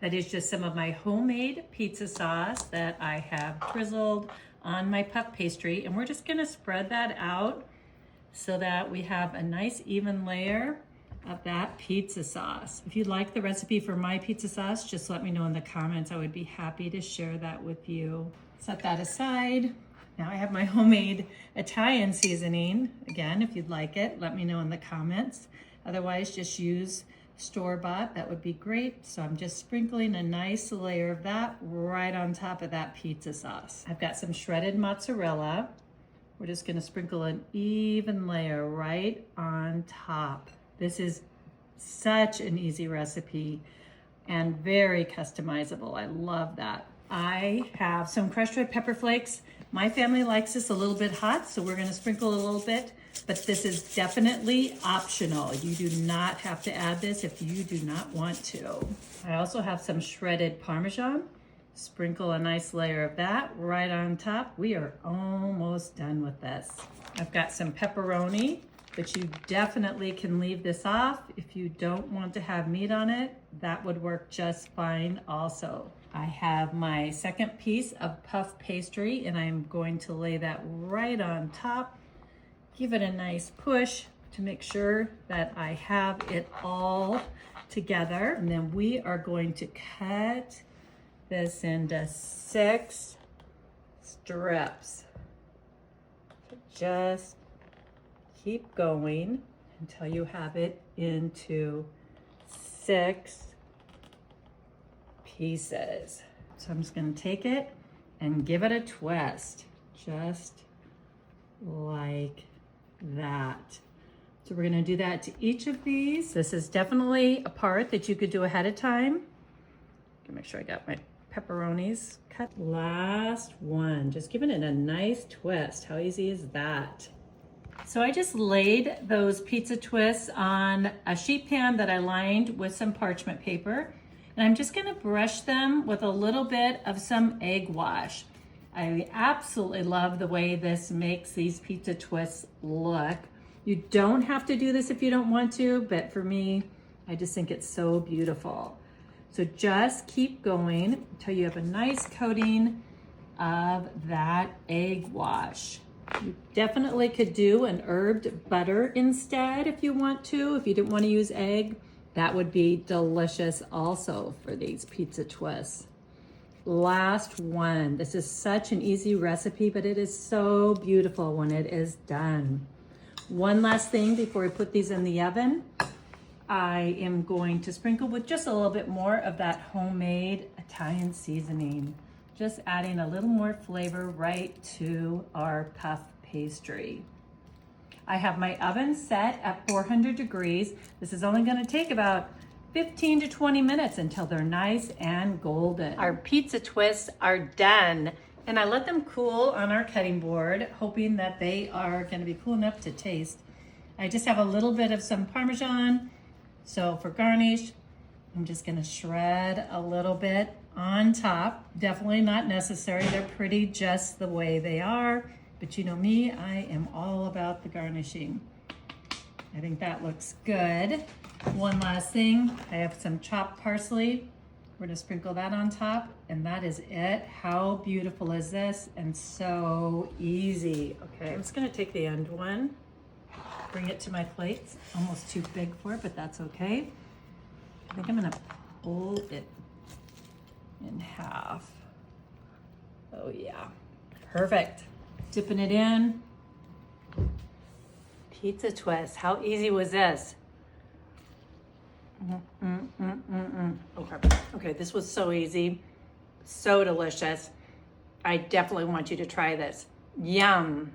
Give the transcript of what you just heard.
That is just some of my homemade pizza sauce that I have drizzled on my puff pastry. And we're just gonna spread that out so that we have a nice even layer of that pizza sauce. If you'd like the recipe for my pizza sauce, just let me know in the comments. I would be happy to share that with you. Set that aside. Now I have my homemade Italian seasoning. Again, if you'd like it, let me know in the comments. Otherwise, just use store-bought, that would be great. So I'm just sprinkling a nice layer of that right on top of that pizza sauce. I've got some shredded mozzarella. We're just gonna sprinkle an even layer right on top. This is such an easy recipe and very customizable. I love that. I have some crushed red pepper flakes. My family likes this a little bit hot, so we're gonna sprinkle a little bit, but this is definitely optional. You do not have to add this if you do not want to. I also have some shredded Parmesan. Sprinkle a nice layer of that right on top. We are almost done with this. I've got some pepperoni, but you definitely can leave this off. If you don't want to have meat on it, that would work just fine also. I have my second piece of puff pastry and I'm going to lay that right on top. Give it a nice push to make sure that I have it all together. And then we are going to cut this into 6 strips. Just keep going until you have it into 6 pieces. So I'm just gonna take it and give it a twist, just like that. So we're gonna do that to each of these. This is definitely a part that you could do ahead of time. Make sure I got my pepperonis cut. Last one, just giving it a nice twist. How easy is that? So I just laid those pizza twists on a sheet pan that I lined with some parchment paper. And I'm just gonna brush them with a little bit of some egg wash. I absolutely love the way this makes these pizza twists look. You don't have to do this if you don't want to, but for me, I just think it's so beautiful. So just keep going until you have a nice coating of that egg wash. You definitely could do an herbed butter instead if you want to. If you didn't want to use egg, that would be delicious also for these pizza twists. Last one. This is such an easy recipe, but it is so beautiful when it is done. One last thing before we put these in the oven. I am going to sprinkle with just a little bit more of that homemade Italian seasoning. Just adding a little more flavor right to our puff pastry. I have my oven set at 400 degrees. This is only gonna take about 15 to 20 minutes until they're nice and golden. Our pizza twists are done, and I let them cool on our cutting board, hoping that they are gonna be cool enough to taste. I just have a little bit of some Parmesan, so for garnish, I'm just gonna shred a little bit on top. Definitely not necessary, they're pretty just the way they are. But you know me, I am all about the garnishing. I think that looks good. One last thing, I have some chopped parsley. We're gonna sprinkle that on top, and that is it. How beautiful is this? And so easy. Okay, I'm just gonna take the end one, bring it to my plate. It's almost too big for it, but that's okay. I think I'm gonna fold it in half. Oh yeah, perfect. Dipping it in. Pizza twist. How easy was this? Okay, this was so easy. So delicious. I definitely want you to try this. Yum.